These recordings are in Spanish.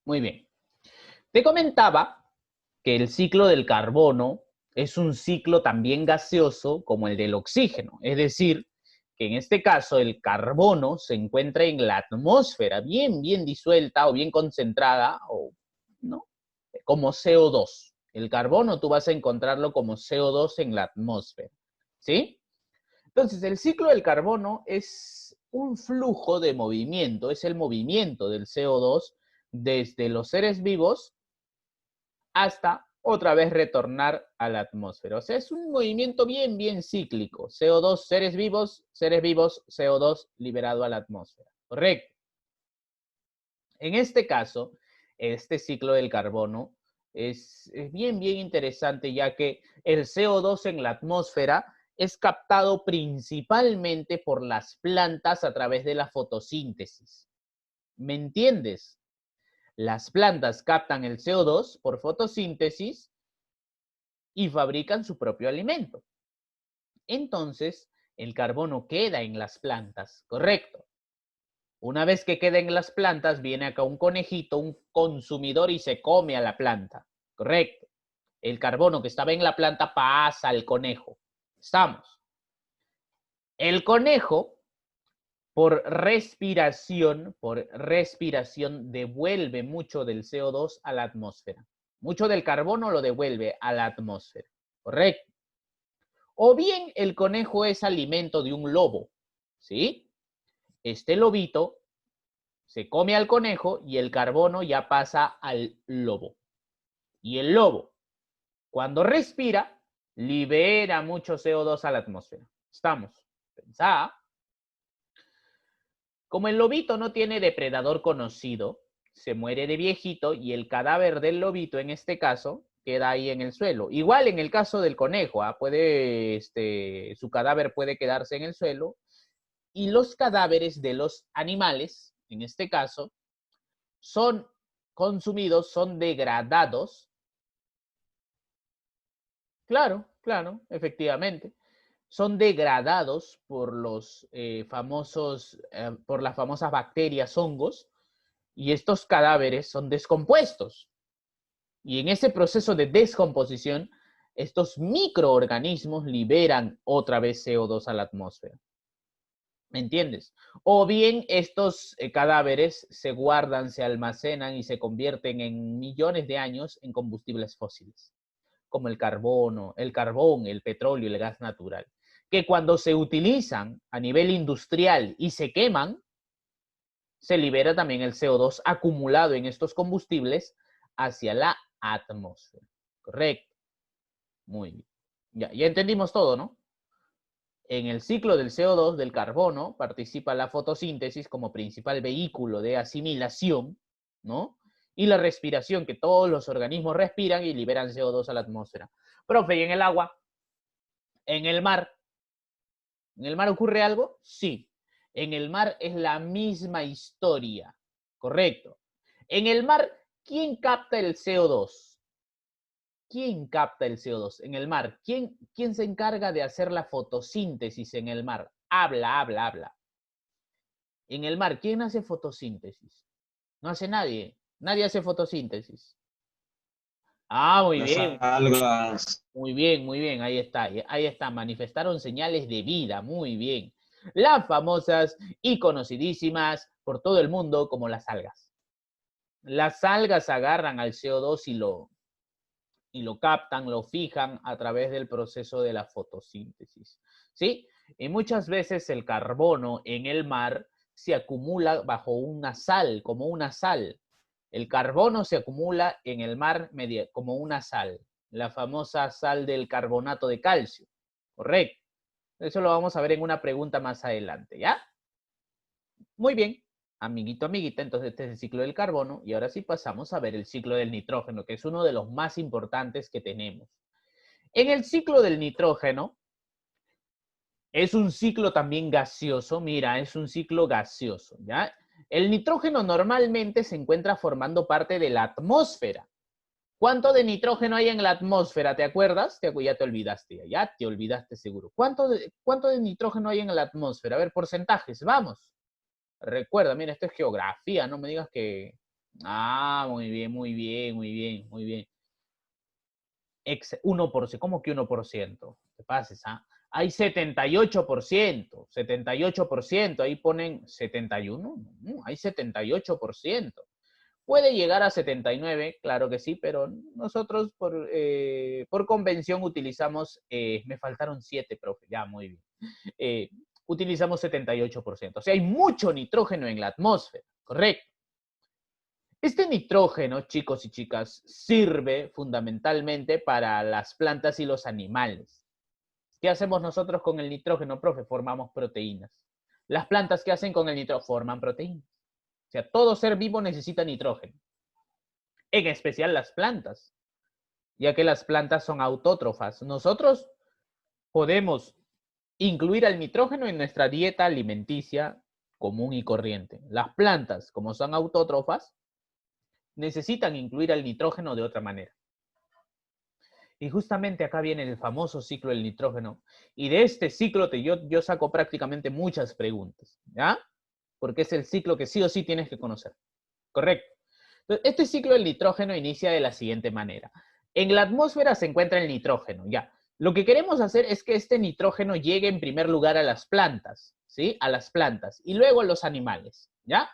Muy bien. Te comentaba que el ciclo del carbono es un ciclo también gaseoso como el del oxígeno. Es decir, que en este caso el carbono se encuentra en la atmósfera, bien disuelta o bien concentrada, o, ¿no? Como CO2. El carbono tú vas a encontrarlo como CO2 en la atmósfera. ¿Sí? Entonces, el ciclo del carbono es un flujo de movimiento, es el movimiento del CO2 desde los seres vivos hasta otra vez retornar a la atmósfera. O sea, es un movimiento bien cíclico. CO2, seres vivos, CO2 liberado a la atmósfera. Correcto. En este caso, este ciclo del carbono es bien interesante, ya que el CO2 en la atmósfera es captado principalmente por las plantas a través de la fotosíntesis. ¿Me entiendes? Las plantas captan el CO2 por fotosíntesis y fabrican su propio alimento. Entonces, el carbono queda en las plantas, ¿correcto? Una vez que queda en las plantas, viene acá un conejito, un consumidor y se come a la planta, ¿correcto? El carbono que estaba en la planta pasa al conejo. ¿Estamos? El conejo, por respiración, devuelve mucho del CO2 a la atmósfera. Mucho del carbono lo devuelve a la atmósfera, ¿correcto? O bien el conejo es alimento de un lobo, ¿sí? Este lobito se come al conejo y el carbono ya pasa al lobo. Y el lobo, cuando respira, libera mucho CO2 a la atmósfera. ¿Estamos? Pensá. Como el lobito no tiene depredador conocido, se muere de viejito y el cadáver del lobito, en este caso, queda ahí en el suelo. Igual en el caso del conejo, su cadáver puede quedarse en el suelo y los cadáveres de los animales, en este caso, son consumidos, son degradados. Claro, efectivamente. Son degradados por los por las famosas bacterias, hongos, y estos cadáveres son descompuestos. Y en ese proceso de descomposición, estos microorganismos liberan otra vez CO2 a la atmósfera. ¿Me entiendes? O bien estos cadáveres se guardan, se almacenan y se convierten en millones de años en combustibles fósiles, como el carbono, el carbón, el petróleo y el gas natural, que cuando se utilizan a nivel industrial y se queman, se libera también el CO2 acumulado en estos combustibles hacia la atmósfera. ¿Correcto? Muy bien. Ya entendimos todo, ¿no? En el ciclo del CO2, del carbono, participa la fotosíntesis como principal vehículo de asimilación, ¿no? Y la respiración, que todos los organismos respiran y liberan CO2 a la atmósfera. Profe, ¿y en el agua? ¿En el mar? ¿En el mar ocurre algo? Sí. En el mar es la misma historia, correcto. En el mar, ¿quién capta el CO2? ¿Quién capta el CO2 en el mar? ¿Quién se encarga de hacer la fotosíntesis en el mar? Habla. En el mar, ¿quién hace fotosíntesis? No hace nadie. Nadie hace fotosíntesis. Ah, muy Las bien. algas. Muy bien, ahí está. Manifestaron señales de vida, muy bien. Las famosas y conocidísimas por todo el mundo como las algas. Las algas agarran al CO2 y lo captan, lo fijan a través del proceso de la fotosíntesis, ¿sí? Y muchas veces el carbono en el mar se acumula bajo una sal, como una sal. El carbono se acumula en el mar como una sal, la famosa sal del carbonato de calcio, ¿correcto? Eso lo vamos a ver en una pregunta más adelante, ¿ya? Muy bien, amiguito, amiguita, entonces este es el ciclo del carbono y ahora sí pasamos a ver el ciclo del nitrógeno, que es uno de los más importantes que tenemos. En el ciclo del nitrógeno es un ciclo también gaseoso, mira, es un ciclo gaseoso, ¿ya? El nitrógeno normalmente se encuentra formando parte de la atmósfera. ¿Cuánto de nitrógeno hay en la atmósfera? ¿Te acuerdas? Ya te olvidaste, ya te olvidaste seguro. ¿Cuánto de nitrógeno hay en la atmósfera? A ver, porcentajes, vamos. Recuerda, mira, esto es geografía, no me digas que Ah, muy bien, muy bien, muy bien, muy bien. 1%, ¿cómo que 1%? ¿Qué pases, ah? Hay 78%, 78%, ahí ponen 71, no, hay 78%. Puede llegar a 79, claro que sí, pero nosotros por convención utilizamos, me faltaron 7, profe, ya, muy bien. Utilizamos 78%. O sea, hay mucho nitrógeno en la atmósfera, correcto. Este nitrógeno, chicos y chicas, sirve fundamentalmente para las plantas y los animales. ¿Qué hacemos nosotros con el nitrógeno, profe? Formamos proteínas. Las plantas, ¿qué hacen con el nitrógeno? Forman proteínas. O sea, todo ser vivo necesita nitrógeno. En especial las plantas, ya que las plantas son autótrofas. Nosotros podemos incluir al nitrógeno en nuestra dieta alimenticia común y corriente. Las plantas, como son autótrofas, necesitan incluir al nitrógeno de otra manera. Y justamente acá viene el famoso ciclo del nitrógeno. Y de este ciclo yo saco prácticamente muchas preguntas, ¿ya? Porque es el ciclo que sí o sí tienes que conocer. Correcto. Entonces, este ciclo del nitrógeno inicia de la siguiente manera. En la atmósfera se encuentra el nitrógeno, ya. Lo que queremos hacer es que este nitrógeno llegue en primer lugar a las plantas, ¿sí? A las plantas y luego a los animales, ¿ya?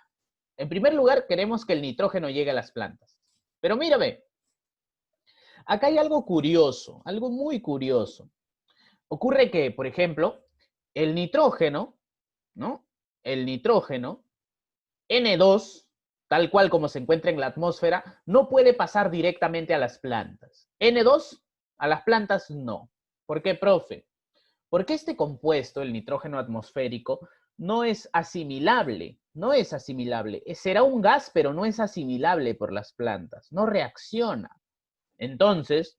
En primer lugar, queremos que el nitrógeno llegue a las plantas. Pero mírame, acá hay algo curioso, algo muy curioso. Ocurre que, por ejemplo, el nitrógeno, ¿no? El nitrógeno, N2, tal cual como se encuentra en la atmósfera, no puede pasar directamente a las plantas. N2, a las plantas no. ¿Por qué, profe? Porque este compuesto, el nitrógeno atmosférico, no es asimilable, no es asimilable. Será un gas, pero no es asimilable por las plantas, no reacciona. Entonces,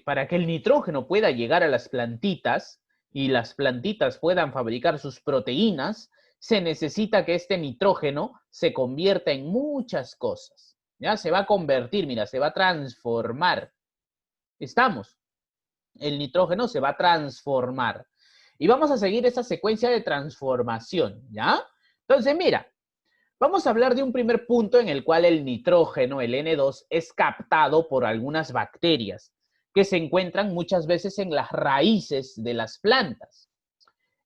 para que el nitrógeno pueda llegar a las plantitas y las plantitas puedan fabricar sus proteínas, se necesita que este nitrógeno se convierta en muchas cosas. ¿Ya? Se va a convertir, mira, se va a transformar. ¿Estamos? El nitrógeno se va a transformar. Y vamos a seguir esa secuencia de transformación, ¿ya? Entonces, mira, vamos a hablar de un primer punto en el cual el nitrógeno, el N2, es captado por algunas bacterias que se encuentran muchas veces en las raíces de las plantas.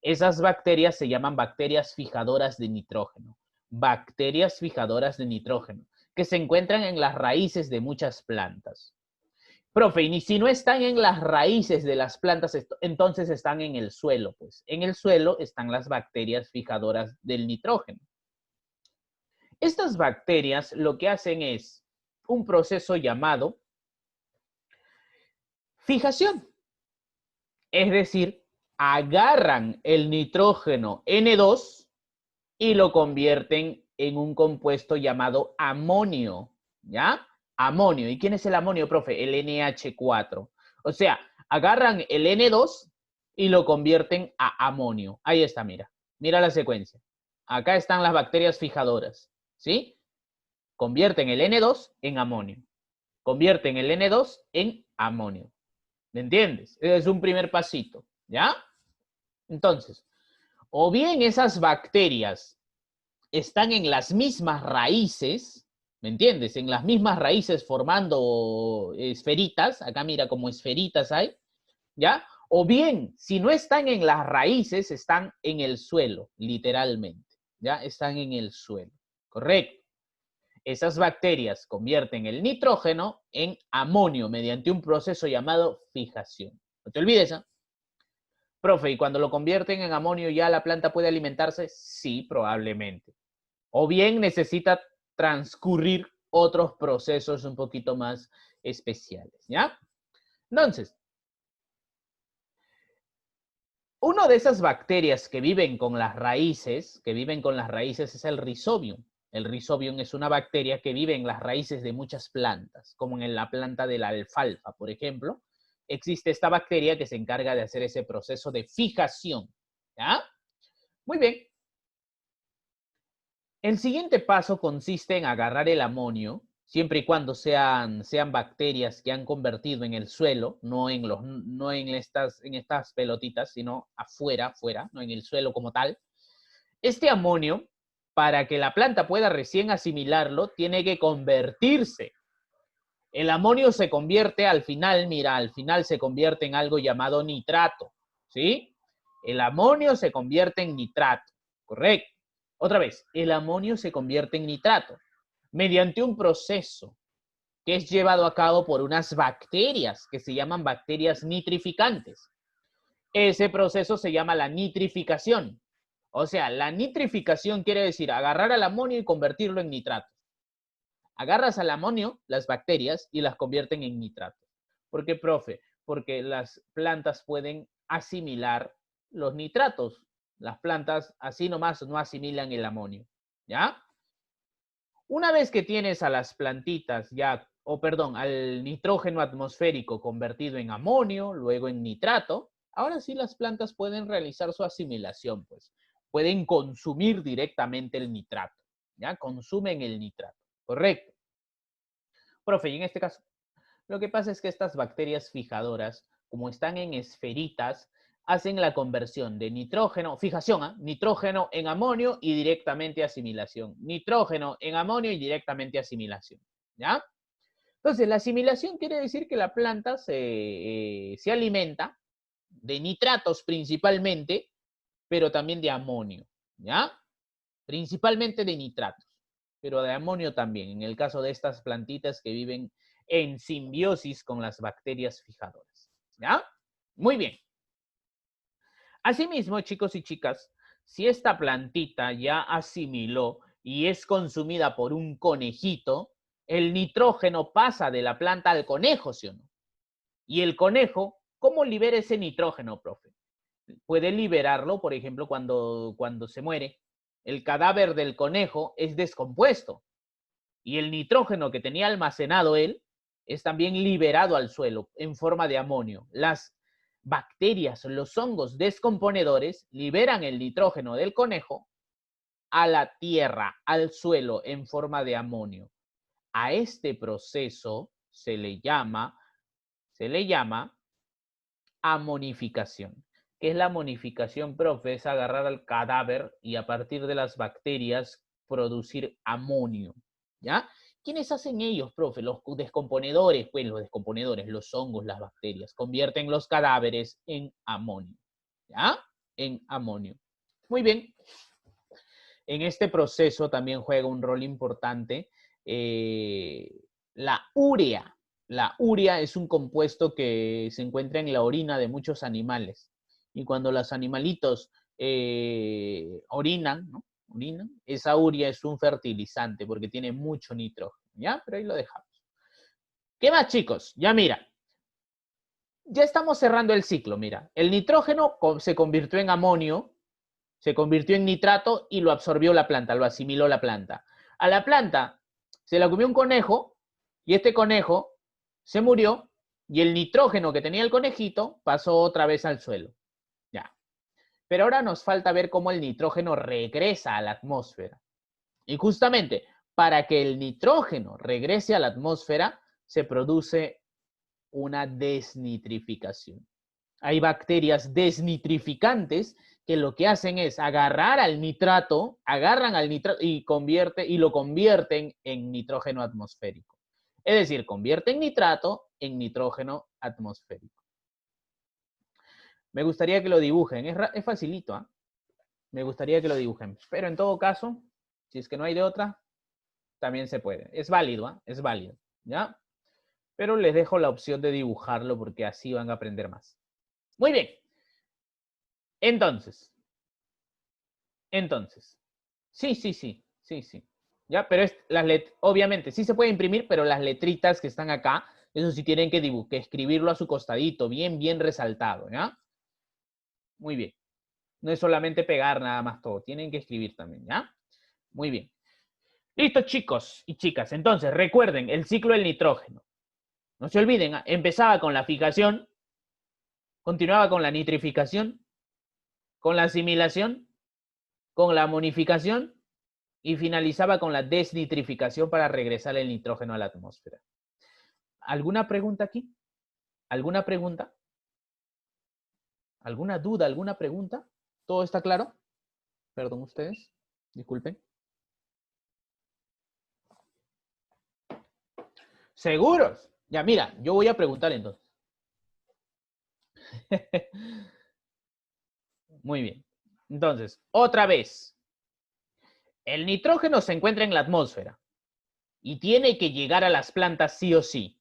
Esas bacterias se llaman bacterias fijadoras de nitrógeno. Bacterias fijadoras de nitrógeno, que se encuentran en las raíces de muchas plantas. Profe, y si no están en las raíces de las plantas, entonces están en el suelo, pues. En el suelo están las bacterias fijadoras del nitrógeno. Estas bacterias lo que hacen es un proceso llamado fijación. Es decir, agarran el nitrógeno N2 y lo convierten en un compuesto llamado amonio, ¿ya? Amonio. ¿Y quién es el amonio, profe? El NH4. O sea, agarran el N2 y lo convierten a amonio. Ahí está, mira. Mira la secuencia. Acá están las bacterias fijadoras, ¿sí? Convierten el N2 en amonio. Convierten el N2 en amonio. ¿Me entiendes? Ese es un primer pasito, ¿ya? Entonces, o bien esas bacterias están en las mismas raíces, ¿me entiendes? En las mismas raíces formando esferitas, acá mira como esferitas hay, ¿ya? O bien, si no están en las raíces, están en el suelo, literalmente, ¿ya? Están en el suelo, ¿correcto? Esas bacterias convierten el nitrógeno en amonio mediante un proceso llamado fijación. No te olvides, ¿eh? Profe, ¿y cuando lo convierten en amonio ya la planta puede alimentarse? Sí, probablemente. O bien necesita transcurrir otros procesos un poquito más especiales, ¿ya? Entonces, una de esas bacterias que viven con las raíces, es el Rhizobium. El Rhizobium es una bacteria que vive en las raíces de muchas plantas, como en la planta de la alfalfa, por ejemplo. Existe esta bacteria que se encarga de hacer ese proceso de fijación, ¿ya? Muy bien. El siguiente paso consiste en agarrar el amonio, siempre y cuando sean bacterias que han convertido en el suelo, no en estas pelotitas, sino afuera, no en el suelo como tal. Este amonio para que la planta pueda recién asimilarlo, tiene que convertirse. El amonio se convierte al final, mira, al final se convierte en algo llamado nitrato, ¿sí? El amonio se convierte en nitrato, correcto. Otra vez, el amonio se convierte en nitrato mediante un proceso que es llevado a cabo por unas bacterias que se llaman bacterias nitrificantes. Ese proceso se llama la nitrificación. O sea, la nitrificación quiere decir agarrar al amonio y convertirlo en nitrato. Agarras al amonio, las bacterias, y las convierten en nitrato. ¿Por qué, profe? Porque las plantas pueden asimilar los nitratos. Las plantas así nomás no asimilan el amonio, ¿ya? Una vez que tienes a las plantitas ya, perdón, al nitrógeno atmosférico convertido en amonio, luego en nitrato, ahora sí las plantas pueden realizar su asimilación, pues. Pueden consumir directamente el nitrato, ¿ya? Consumen el nitrato, correcto. Profe, y en este caso, lo que pasa es que estas bacterias fijadoras, como están en esferitas, hacen la conversión de nitrógeno, fijación, ¿eh? Nitrógeno en amonio y directamente asimilación. Nitrógeno en amonio y directamente asimilación, ¿ya? Entonces, la asimilación quiere decir que la planta se alimenta de nitratos principalmente, pero también de amonio, ¿ya? Principalmente de nitratos, pero de amonio también, en el caso de estas plantitas que viven en simbiosis con las bacterias fijadoras, ¿ya? Muy bien. Asimismo, chicos y chicas, si esta plantita ya asimiló y es consumida por un conejito, el nitrógeno pasa de la planta al conejo, ¿sí o no? Y el conejo, ¿cómo libera ese nitrógeno, profe? Puede liberarlo, por ejemplo, cuando se muere. El cadáver del conejo es descompuesto y el nitrógeno que tenía almacenado él es también liberado al suelo en forma de amonio. Las bacterias, los hongos descomponedores, liberan el nitrógeno del conejo a la tierra, al suelo, en forma de amonio. A este proceso se le llama amonificación. ¿Qué es la amonificación, profe? Es agarrar al cadáver y a partir de las bacterias producir amonio, ¿ya? ¿Quiénes hacen ellos, profe? Los descomponedores, pues los descomponedores, los hongos, las bacterias, convierten los cadáveres en amonio, ¿ya? En amonio. Muy bien. En este proceso también juega un rol importante la urea. La urea es un compuesto que se encuentra en la orina de muchos animales. Y cuando los animalitos orinan, ¿no? Esa urea es un fertilizante porque tiene mucho nitrógeno, ¿ya? Pero ahí lo dejamos. ¿Qué más, chicos? Ya mira, ya estamos cerrando el ciclo, mira. El nitrógeno se convirtió en amonio, se convirtió en nitrato y lo absorbió la planta, lo asimiló la planta. A la planta se la comió un conejo y este conejo se murió y el nitrógeno que tenía el conejito pasó otra vez al suelo. Ya. Pero ahora nos falta ver cómo el nitrógeno regresa a la atmósfera. Y justamente para que el nitrógeno regrese a la atmósfera se produce una desnitrificación. Hay bacterias desnitrificantes que lo que hacen es agarrar al nitrato, agarran al nitrato y lo convierten en nitrógeno atmosférico. Es decir, convierten nitrato en nitrógeno atmosférico. Me gustaría que lo dibujen, es facilito, ¿eh? Me gustaría que lo dibujen, pero en todo caso, si es que no hay de otra, también se puede. Es válido, ¿eh? Es válido, ¿ya? Pero les dejo la opción de dibujarlo porque así van a aprender más. Muy bien. Entonces, sí. Ya, pero obviamente sí se puede imprimir, pero las letritas que están acá, eso sí tienen que escribirlo a su costadito, bien resaltado, ¿ya? Muy bien. No es solamente pegar nada más todo, tienen que escribir también, ¿ya? Muy bien. Listo, chicos y chicas. Entonces, recuerden el ciclo del nitrógeno. No se olviden, empezaba con la fijación, continuaba con la nitrificación, con la asimilación, con la amonificación y finalizaba con la desnitrificación para regresar el nitrógeno a la atmósfera. ¿Alguna pregunta aquí? ¿Alguna pregunta? ¿Alguna duda? ¿Alguna pregunta? ¿Todo está claro? Perdón ustedes, disculpen. ¿Seguros? Ya, mira, yo voy a preguntar entonces. Muy bien. Entonces, otra vez. El nitrógeno se encuentra en la atmósfera y tiene que llegar a las plantas sí o sí.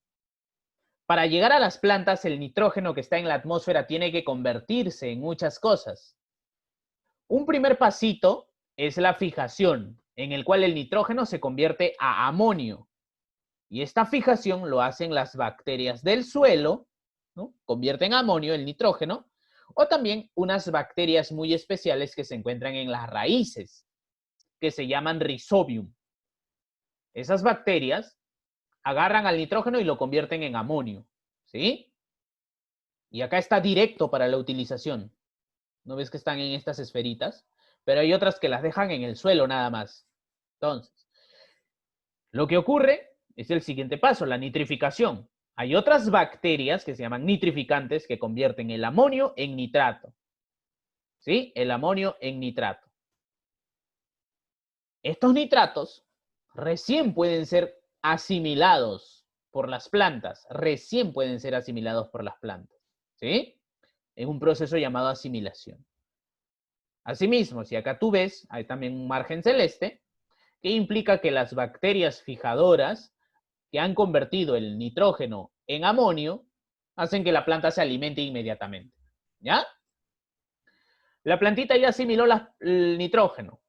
Para llegar a las plantas, el nitrógeno que está en la atmósfera tiene que convertirse en muchas cosas. Un primer pasito es la fijación, en el cual el nitrógeno se convierte a amonio. Y esta fijación lo hacen las bacterias del suelo, ¿no? Convierten a amonio el nitrógeno, o también unas bacterias muy especiales que se encuentran en las raíces, que se llaman Rhizobium. Esas bacterias agarran al nitrógeno y lo convierten en amonio, ¿sí? Y acá está directo para la utilización. ¿No ves que están en estas esferitas? Pero hay otras que las dejan en el suelo nada más. Entonces, lo que ocurre es el siguiente paso, la nitrificación. Hay otras bacterias que se llaman nitrificantes que convierten el amonio en nitrato. ¿Sí? El amonio en nitrato. Estos nitratos recién pueden ser asimilados por las plantas. Recién pueden ser asimilados por las plantas. ¿Sí? Es un proceso llamado asimilación. Asimismo, si acá tú ves, hay también un margen celeste, que implica que las bacterias fijadoras que han convertido el nitrógeno en amonio hacen que la planta se alimente inmediatamente. ¿Ya? La plantita ya asimiló el nitrógeno.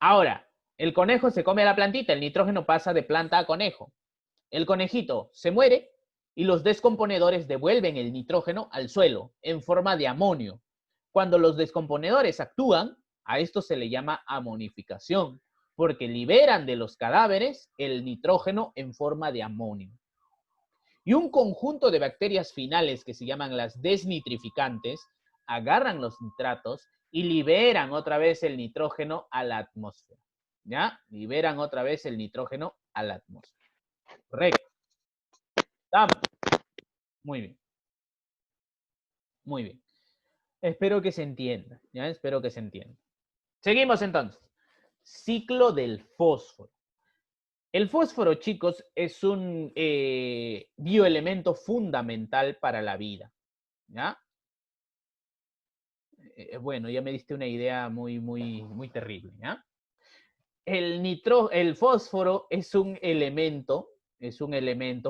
Ahora, el conejo se come a la plantita, el nitrógeno pasa de planta a conejo. El conejito se muere y los descomponedores devuelven el nitrógeno al suelo en forma de amonio. Cuando los descomponedores actúan, a esto se le llama amonificación, porque liberan de los cadáveres el nitrógeno en forma de amonio. Y un conjunto de bacterias finales que se llaman las desnitrificantes agarran los nitratos y liberan otra vez el nitrógeno a la atmósfera. ¿Ya? Liberan otra vez el nitrógeno a la atmósfera. Correcto. ¿Estamos? Muy bien. Muy bien. Espero que se entienda. ¿Ya? Espero que se entienda. Seguimos entonces. Ciclo del fósforo. El fósforo, chicos, es un bioelemento fundamental para la vida. ¿Ya? Bueno, ya me diste una idea muy terrible. ¿Ya? El fósforo es un elemento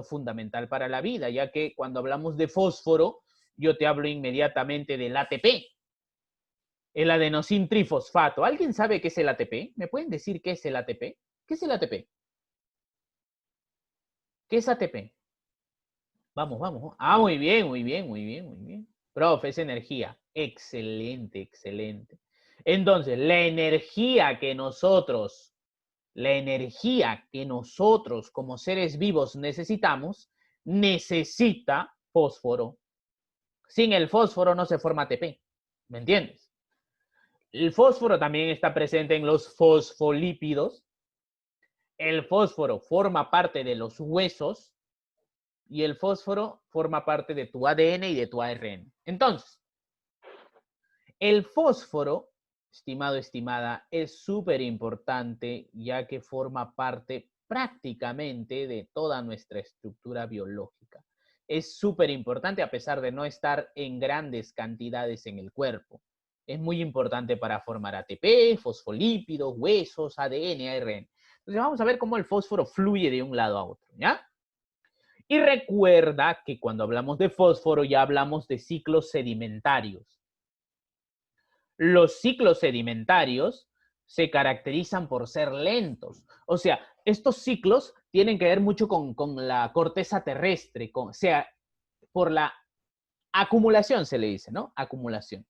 fundamental para la vida, ya que cuando hablamos de fósforo, yo te hablo inmediatamente del ATP, el adenosín trifosfato. ¿Alguien sabe qué es el ATP? ¿Me pueden decir qué es el ATP? ¿Qué es el ATP? ¿Qué es ATP? Vamos, vamos. Ah, muy bien, muy bien, muy bien, muy bien. Profe, es energía. Excelente, excelente. Entonces, la energía que nosotros como seres vivos necesitamos, necesita fósforo. Sin el fósforo no se forma ATP. ¿Me entiendes? El fósforo también está presente en los fosfolípidos. El fósforo forma parte de los huesos y el fósforo forma parte de tu ADN y de tu ARN. Entonces, el fósforo, estimado, estimada, es súper importante ya que forma parte prácticamente de toda nuestra estructura biológica. Es súper importante a pesar de no estar en grandes cantidades en el cuerpo. Es muy importante para formar ATP, fosfolípidos, huesos, ADN, ARN. Entonces vamos a ver cómo el fósforo fluye de un lado a otro, ¿ya? Y recuerda que cuando hablamos de fósforo ya hablamos de ciclos sedimentarios. Los ciclos sedimentarios se caracterizan por ser lentos. O sea, estos ciclos tienen que ver mucho con la corteza terrestre, o sea, por la acumulación se le dice, ¿no? Acumulación.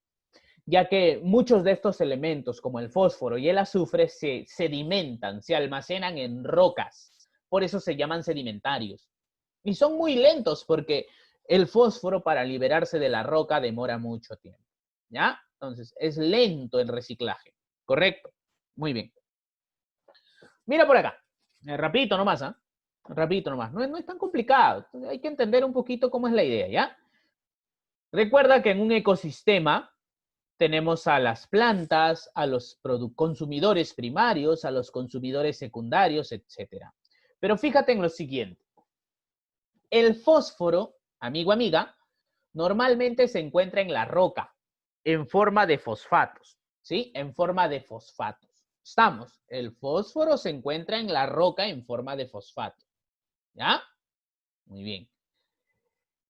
Ya que muchos de estos elementos, como el fósforo y el azufre, se sedimentan, se almacenan en rocas. Por eso se llaman sedimentarios. Y son muy lentos porque el fósforo para liberarse de la roca demora mucho tiempo. ¿Ya? Entonces, es lento el reciclaje. ¿Correcto? Muy bien. Mira por acá. Rapidito nomás, ¿ah? Rapidito nomás. No es tan complicado. Hay que entender un poquito cómo es la idea, ¿ya? Recuerda que en un ecosistema tenemos a las plantas, a los consumidores primarios, a los consumidores secundarios, etc. Pero fíjate en lo siguiente. El fósforo, amigo, amiga, normalmente se encuentra en la roca, en forma de fosfatos, ¿sí? En forma de fosfatos. Estamos, el fósforo se encuentra en la roca en forma de fosfato, ¿ya? Muy bien.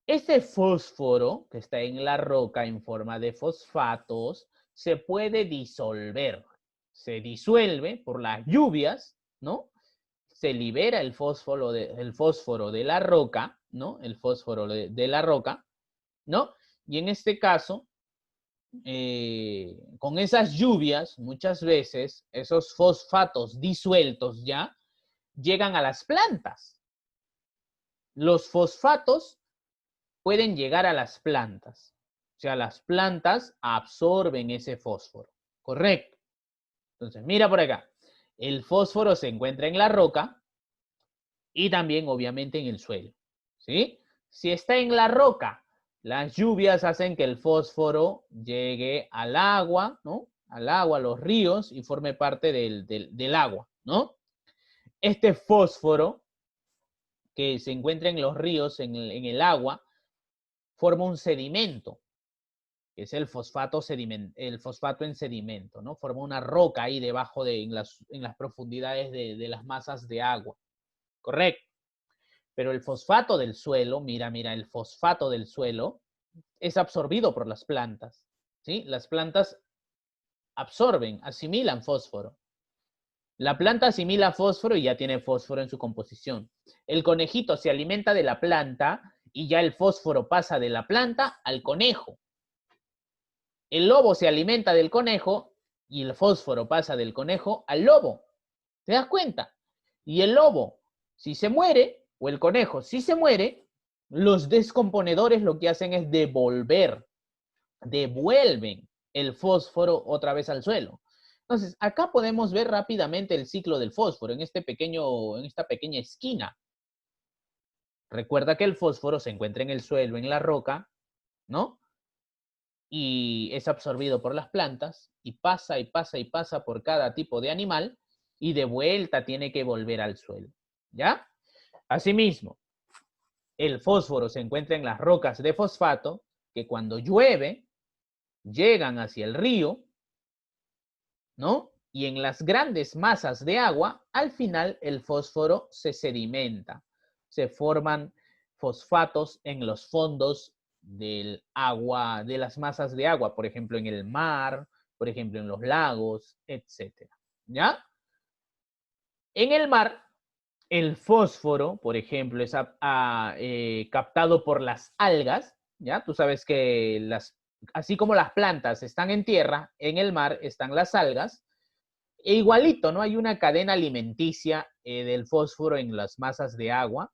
Ese fósforo que está en la roca en forma de fosfatos se puede disolver. Se disuelve por las lluvias, ¿no? Se libera el fósforo de la roca, ¿no? El fósforo de la roca, ¿no? Y en este caso, con esas lluvias, muchas veces esos fosfatos disueltos ya llegan a las plantas. Los fosfatos pueden llegar a las plantas. O sea, las plantas absorben ese fósforo. Correcto. Entonces, mira por acá. El fósforo se encuentra en la roca y también, obviamente, en el suelo. ¿Sí? Si está en la roca, las lluvias hacen que el fósforo llegue al agua, ¿no? Al agua, a los ríos y forme parte del agua, ¿no? Este fósforo que se encuentra en los ríos, en el agua, forma un sedimento, que es el fosfato en sedimento, ¿no? Forma una roca ahí debajo en las profundidades de las masas de agua. Correcto. Pero el fosfato del suelo, mira, el fosfato del suelo es absorbido por las plantas, ¿sí? Las plantas absorben, asimilan fósforo. La planta asimila fósforo y ya tiene fósforo en su composición. El conejito se alimenta de la planta y ya el fósforo pasa de la planta al conejo. El lobo se alimenta del conejo y el fósforo pasa del conejo al lobo. ¿Te das cuenta? Y el lobo, si se muere, o el conejo, si se muere, los descomponedores lo que hacen es devuelven el fósforo otra vez al suelo. Entonces, acá podemos ver rápidamente el ciclo del fósforo en esta pequeña esquina. Recuerda que el fósforo se encuentra en el suelo, en la roca, ¿no? Y es absorbido por las plantas y pasa y pasa y pasa por cada tipo de animal y de vuelta tiene que volver al suelo, ¿ya? Asimismo, el fósforo se encuentra en las rocas de fosfato que cuando llueve llegan hacia el río, ¿no? Y en las grandes masas de agua, al final el fósforo se sedimenta, se forman fosfatos en los fondos del agua, de las masas de agua, por ejemplo, en el mar, por ejemplo, en los lagos, etc. ¿Ya? En el mar, el fósforo, por ejemplo, es captado por las algas, ¿ya? Tú sabes que así como las plantas están en tierra, en el mar están las algas, e igualito, ¿no? Hay una cadena alimenticia del fósforo en las masas de agua,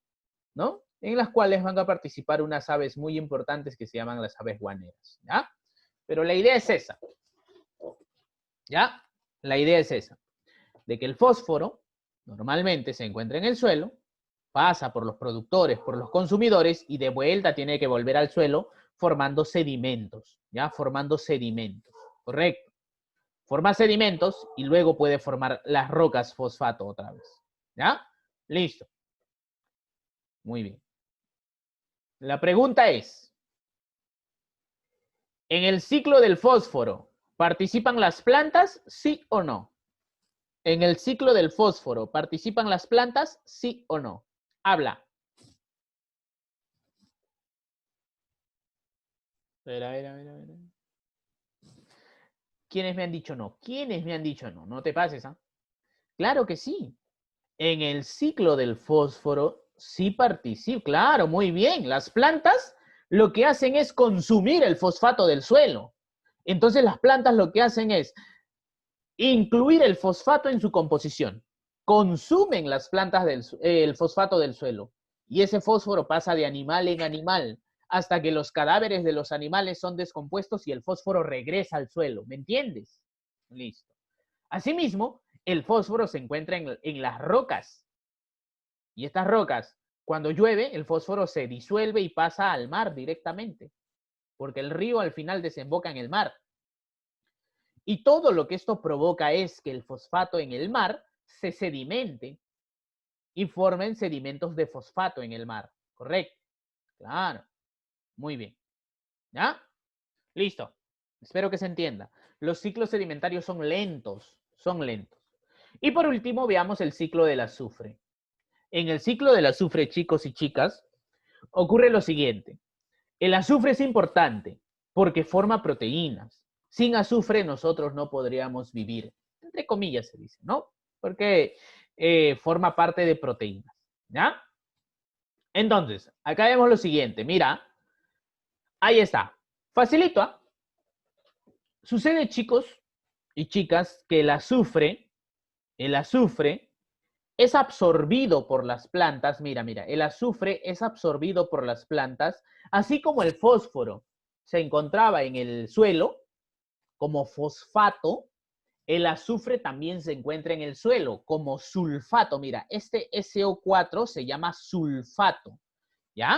¿no? En las cuales van a participar unas aves muy importantes que se llaman las aves guaneras, ¿ya? Pero la idea es esa, ¿ya? La idea es esa, de que el fósforo normalmente se encuentra en el suelo, pasa por los productores, por los consumidores y de vuelta tiene que volver al suelo formando sedimentos, ¿ya? Formando sedimentos, ¿correcto? Forma sedimentos y luego puede formar las rocas fosfato otra vez. ¿Ya? Listo. Muy bien. La pregunta es, ¿en el ciclo del fósforo participan las plantas, sí o no? ¿En el ciclo del fósforo participan las plantas, sí o no? Habla. A ver, a ver, a ver, a ver. ¿Quiénes me han dicho no? ¿Quiénes me han dicho no? No te pases, ¿ah? Claro que sí. En el ciclo del fósforo sí participa. Claro, muy bien. Las plantas lo que hacen es consumir el fosfato del suelo. Entonces las plantas lo que hacen es incluir el fosfato en su composición. Consumen las plantas el fosfato del suelo. Y ese fósforo pasa de animal en animal hasta que los cadáveres de los animales son descompuestos y el fósforo regresa al suelo. ¿Me entiendes? Listo. Asimismo, el fósforo se encuentra en las rocas. Y estas rocas, cuando llueve, el fósforo se disuelve y pasa al mar directamente, porque el río al final desemboca en el mar. Y todo lo que esto provoca es que el fosfato en el mar se sedimente y formen sedimentos de fosfato en el mar, Correcto. Claro. Muy bien. ¿Ya? Listo. Espero que se entienda. Los ciclos sedimentarios son lentos. Son lentos. Y por último, veamos el ciclo del azufre. En el ciclo del azufre, chicos y chicas, ocurre lo siguiente. El azufre es importante porque forma proteínas. Sin azufre nosotros no podríamos vivir. Entre comillas se dice, ¿no? Porque forma parte de proteínas. ¿Ya? Entonces, acá vemos lo siguiente. Mira, ahí está. Facilito, ¿ah? Sucede, chicos y chicas, que el azufre es absorbido por las plantas. Mira, el azufre es absorbido por las plantas, así como el fósforo se encontraba en el suelo como fosfato, el azufre también se encuentra en el suelo como sulfato. Mira, este SO4 se llama sulfato, ¿ya?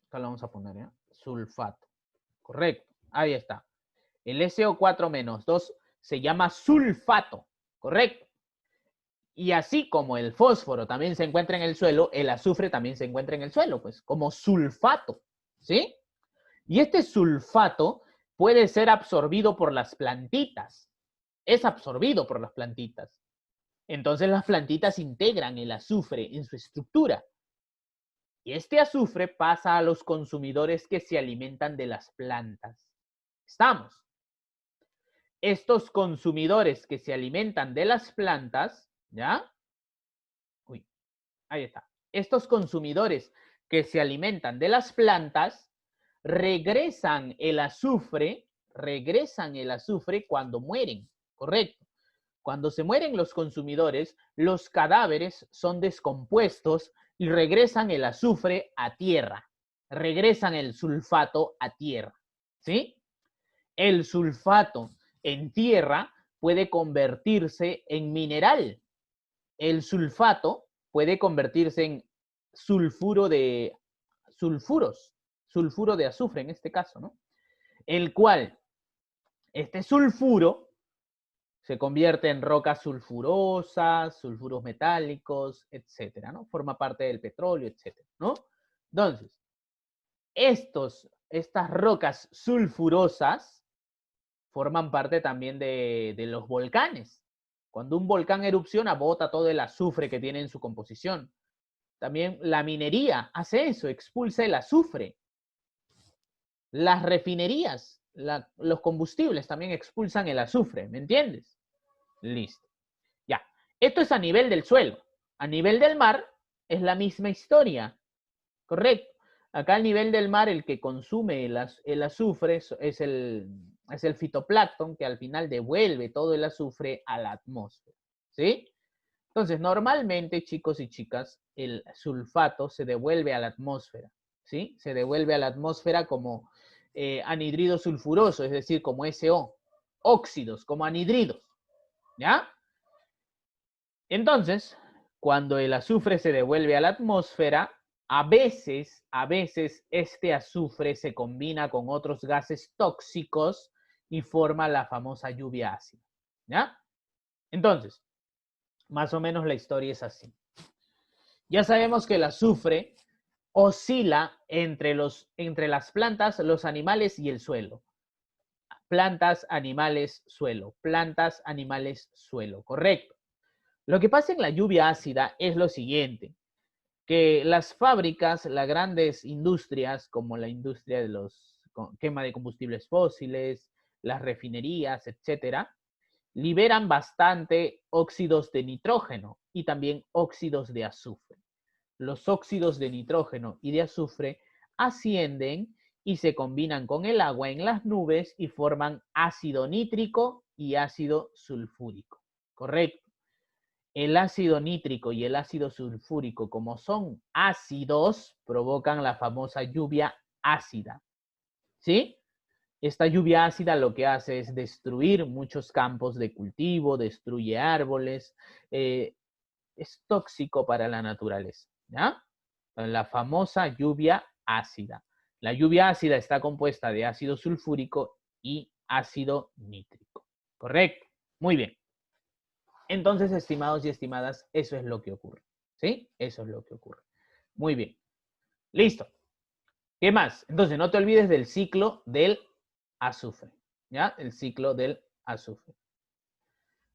Acá lo vamos a poner, ¿ya? Sulfato. Correcto, ahí está. El SO4 menos 2 se llama sulfato, correcto. Y así como el fósforo también se encuentra en el suelo, el azufre también se encuentra en el suelo, pues como sulfato, ¿sí? Y este sulfato puede ser absorbido por las plantitas. Es absorbido por las plantitas. Entonces las plantitas integran el azufre en su estructura. Y este azufre pasa a los consumidores que se alimentan de las plantas. ¿Estamos? Estos consumidores que se alimentan de las plantas, ¿ya? Uy, ahí está. Estos consumidores que se alimentan de las plantas regresan el azufre cuando mueren, ¿correcto? Cuando se mueren los consumidores, los cadáveres son descompuestos y regresan el azufre a tierra, regresan el sulfato a tierra, ¿sí? El sulfato en tierra puede convertirse en mineral. El sulfato puede convertirse en sulfuro de sulfuro de azufre en este caso, ¿no? El cual, este sulfuro se convierte en rocas sulfurosas, sulfuros metálicos, etcétera, ¿no? Forma parte del petróleo, etcétera, ¿no? Entonces, estas rocas sulfurosas forman parte también de los volcanes. Cuando un volcán erupciona, bota todo el azufre que tiene en su composición. También la minería hace eso, expulsa el azufre. Las refinerías, los combustibles también expulsan el azufre, ¿me entiendes? Listo. Ya. Esto es a nivel del suelo. A nivel del mar es la misma historia. Correcto. Acá a nivel del mar el que consume el azufre es el fitoplancton que al final devuelve todo el azufre a la atmósfera. ¿Sí? Entonces, normalmente, chicos y chicas, el sulfato se devuelve a la atmósfera. ¿Sí? Se devuelve a la atmósfera como anhidrido sulfuroso, es decir, como SO. Óxidos, como anhidridos. ¿Ya? Entonces, cuando el azufre se devuelve a la atmósfera, a veces este azufre se combina con otros gases tóxicos y forma la famosa lluvia ácida. ¿Ya? Entonces, más o menos la historia es así. Ya sabemos que el azufre oscila entre las plantas, los animales y el suelo. Plantas, animales, suelo. Plantas, animales, suelo. Correcto. Lo que pasa en la lluvia ácida es lo siguiente, que las fábricas, las grandes industrias, como la industria de los quema de combustibles fósiles, las refinerías, etcétera, liberan bastante óxidos de nitrógeno y también óxidos de azufre. Los óxidos de nitrógeno y de azufre ascienden y se combinan con el agua en las nubes y forman ácido nítrico y ácido sulfúrico. Correcto. El ácido nítrico y el ácido sulfúrico, como son ácidos, provocan la famosa lluvia ácida. ¿Sí? Esta lluvia ácida lo que hace es destruir muchos campos de cultivo, destruye árboles, es tóxico para la naturaleza. ¿Ya? La famosa lluvia ácida. La lluvia ácida está compuesta de ácido sulfúrico y ácido nítrico. ¿Correcto? Muy bien. Entonces, estimados y estimadas, eso es lo que ocurre. ¿Sí? Eso es lo que ocurre. Muy bien. Listo. ¿Qué más? Entonces, no te olvides del ciclo del azufre. ¿Ya? El ciclo del azufre.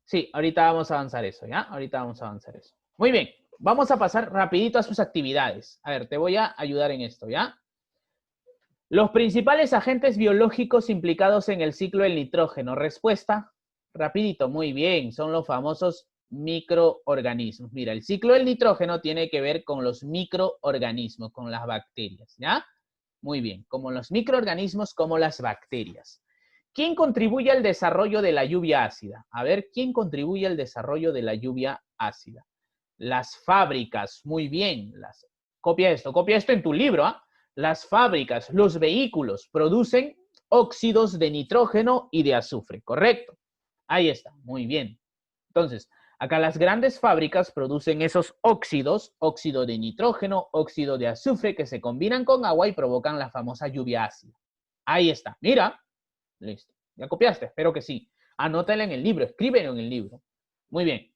Sí, ahorita vamos a avanzar eso, ¿ya? Ahorita vamos a avanzar eso. Muy bien. Vamos a pasar rapidito a sus actividades. A ver, te voy a ayudar en esto, ¿ya? Los principales agentes biológicos implicados en el ciclo del nitrógeno. Respuesta, rapidito, muy bien, son los famosos microorganismos. Mira, el ciclo del nitrógeno tiene que ver con los microorganismos, con las bacterias, ¿ya? Muy bien, como los microorganismos, como las bacterias. ¿Quién contribuye al desarrollo de la lluvia ácida? A ver, ¿quién contribuye al desarrollo de la lluvia ácida? Las fábricas, muy bien. Copia esto en tu libro, ¿ah? Las fábricas, los vehículos producen óxidos de nitrógeno y de azufre, ¿correcto? Ahí está, muy bien. Entonces, acá las grandes fábricas producen esos óxidos, óxido de nitrógeno, óxido de azufre, que se combinan con agua y provocan la famosa lluvia ácida. Ahí está, mira. Listo. ¿Ya copiaste? Espero que sí. Anótala en el libro, escríbelo en el libro. Muy bien.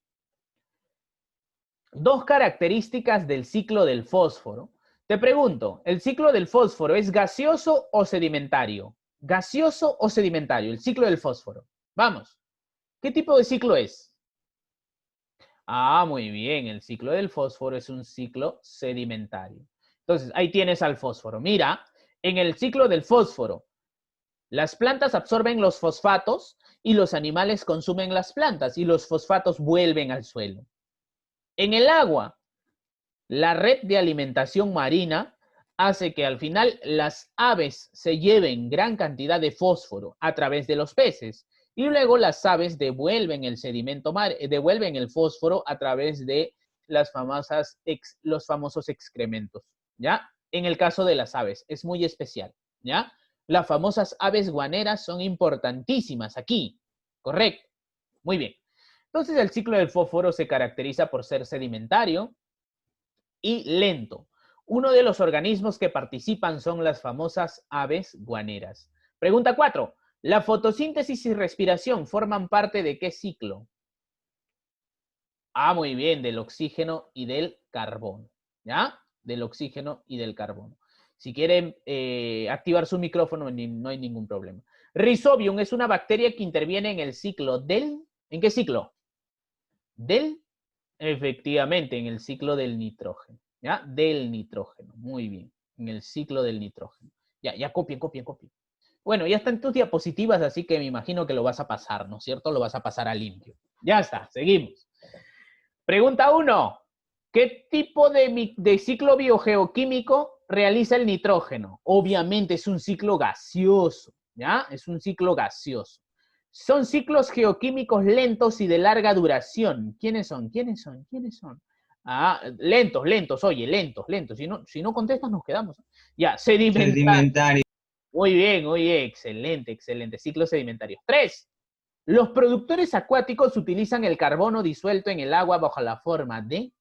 Dos características del ciclo del fósforo. Te pregunto, ¿el ciclo del fósforo es gaseoso o sedimentario? ¿Gaseoso o sedimentario? El ciclo del fósforo. Vamos. ¿Qué tipo de ciclo es? Ah, muy bien. El ciclo del fósforo es un ciclo sedimentario. Entonces, ahí tienes al fósforo. Mira, en el ciclo del fósforo, las plantas absorben los fosfatos y los animales consumen las plantas y los fosfatos vuelven al suelo. En el agua, la red de alimentación marina hace que al final las aves se lleven gran cantidad de fósforo a través de los peces y luego las aves devuelven el sedimento devuelven el fósforo a través de los famosos excrementos, ¿ya? En el caso de las aves, es muy especial, ¿ya? Las famosas aves guaneras son importantísimas aquí, ¿correcto? Muy bien. Entonces el ciclo del fósforo se caracteriza por ser sedimentario y lento. Uno de los organismos que participan son las famosas aves guaneras. Pregunta 4. ¿La fotosíntesis y respiración forman parte de qué ciclo? Ah, muy bien, del oxígeno y del carbono. ¿Ya? Del oxígeno y del carbono. Si quieren activar su micrófono, no hay ningún problema. Rhizobium es una bacteria que interviene en el ciclo del... ¿En qué ciclo? Del... Efectivamente, en el ciclo del nitrógeno. ¿Ya? Del nitrógeno. Muy bien. En el ciclo del nitrógeno. Ya copien. Bueno, ya están tus diapositivas, así que me imagino que lo vas a pasar, ¿no es cierto? Lo vas a pasar a limpio. Ya está, seguimos. Pregunta 1. ¿Qué tipo de ciclo biogeoquímico realiza el nitrógeno? Obviamente es un ciclo gaseoso, ¿ya? Es un ciclo gaseoso. Son ciclos geoquímicos lentos y de larga duración. ¿Quiénes son? Ah, lentos, oye, lentos. Si no contestas, nos quedamos. Ya, Sedimentario. muy bien, oye, excelente. Ciclos sedimentarios. 3. Los productores acuáticos utilizan el carbono disuelto en el agua bajo la forma de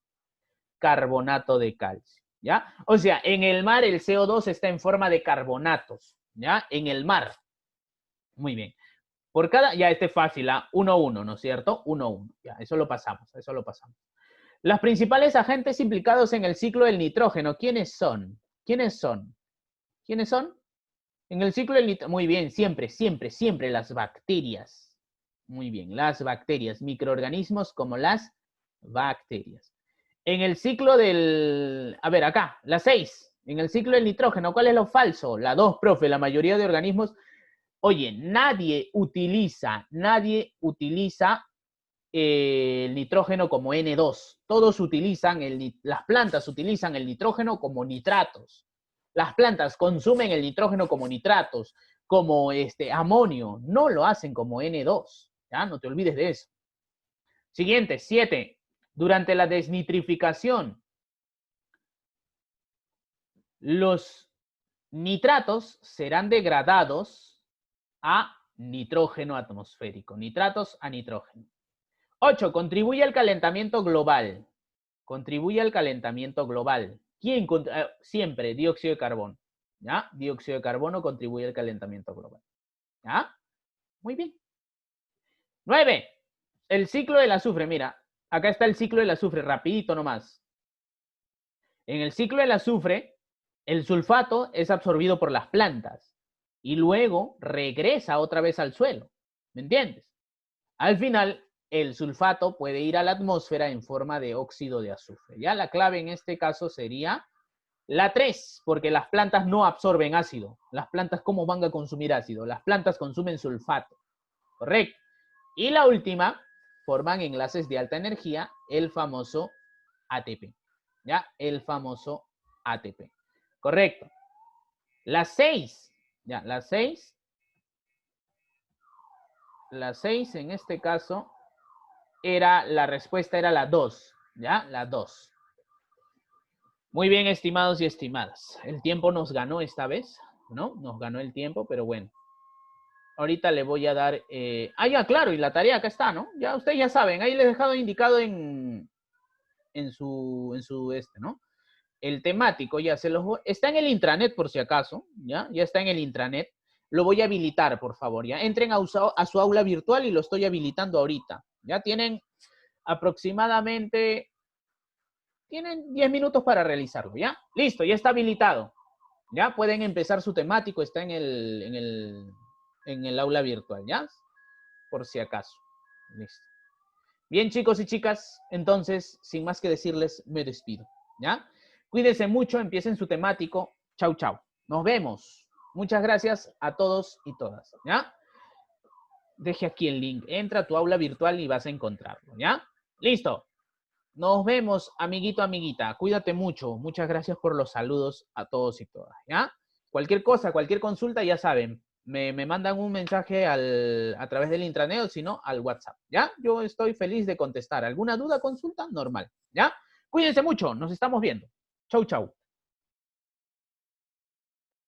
carbonato de calcio, ¿ya? O sea, en el mar el CO2 está en forma de carbonatos, ¿ya? En el mar. Muy bien. Por cada, ya este es fácil, 1-1, ¿no es cierto? 1-1, ya, eso lo pasamos. Las principales agentes implicados en el ciclo del nitrógeno, ¿quiénes son? En el ciclo del nitrógeno, muy bien, siempre las bacterias. Muy bien, las bacterias, microorganismos como las bacterias. En el ciclo del, a ver, acá, la 6, en el ciclo del nitrógeno, ¿cuál es lo falso? La 2, profe, la mayoría de organismos, oye, nadie utiliza el nitrógeno como N2. Todos utilizan, las plantas utilizan el nitrógeno como nitratos. Las plantas consumen el nitrógeno como nitratos, como amonio, no lo hacen como N2, ¿ya? No te olvides de eso. Siguiente, 7. Durante la desnitrificación, los nitratos serán degradados a nitrógeno atmosférico, nitratos a nitrógeno. 8. Contribuye al calentamiento global. ¿Quién? Siempre dióxido de carbono. ¿Ya? Dióxido de carbono contribuye al calentamiento global. ¿Ya? Muy bien. 9. El ciclo del azufre. Mira, acá está el ciclo del azufre, rapidito nomás. En el ciclo del azufre, el sulfato es absorbido por las plantas y luego regresa otra vez al suelo. ¿Me entiendes? Al final, el sulfato puede ir a la atmósfera en forma de óxido de azufre. Ya la clave en este caso sería la 3, porque las plantas no absorben ácido. Las plantas, ¿cómo van a consumir ácido? Las plantas consumen sulfato. Correcto. Y la última, forman enlaces de alta energía, el famoso ATP. ¿Ya? El famoso ATP. Correcto. La 6, ya, la 6 en este caso la respuesta era la 2, ¿ya? La 2. Muy bien, estimados y estimadas. El tiempo nos ganó esta vez, ¿no? Nos ganó el tiempo, pero bueno. Ahorita le voy a dar... ya, claro, y la tarea acá está, ¿no? Ya ustedes ya saben, ahí les he dejado indicado en su ¿no? El temático ya está en el intranet por si acaso, ¿ya? Ya está en el intranet. Lo voy a habilitar, por favor, ¿ya? Entren a su aula virtual y lo estoy habilitando ahorita. Ya tienen aproximadamente... Tienen 10 minutos para realizarlo, ¿ya? Listo, ya está habilitado. Ya pueden empezar su temático, está en el aula virtual, ¿ya? Por si acaso. Listo. Bien, chicos y chicas, entonces, sin más que decirles, me despido, ¿ya? Cuídense mucho, empiecen su temático. Chau, chau. Nos vemos. Muchas gracias a todos y todas, ¿ya? Deje aquí el link. Entra a tu aula virtual y vas a encontrarlo, ¿ya? Listo. Nos vemos, amiguito, amiguita. Cuídate mucho. Muchas gracias por los saludos a todos y todas, ¿ya? Cualquier cosa, cualquier consulta, ya saben, me mandan un mensaje a través del intranet o si no, al WhatsApp, ¿ya? Yo estoy feliz de contestar. ¿Alguna duda, consulta? Normal, ¿ya? Cuídense mucho. Nos estamos viendo. Chau, chau.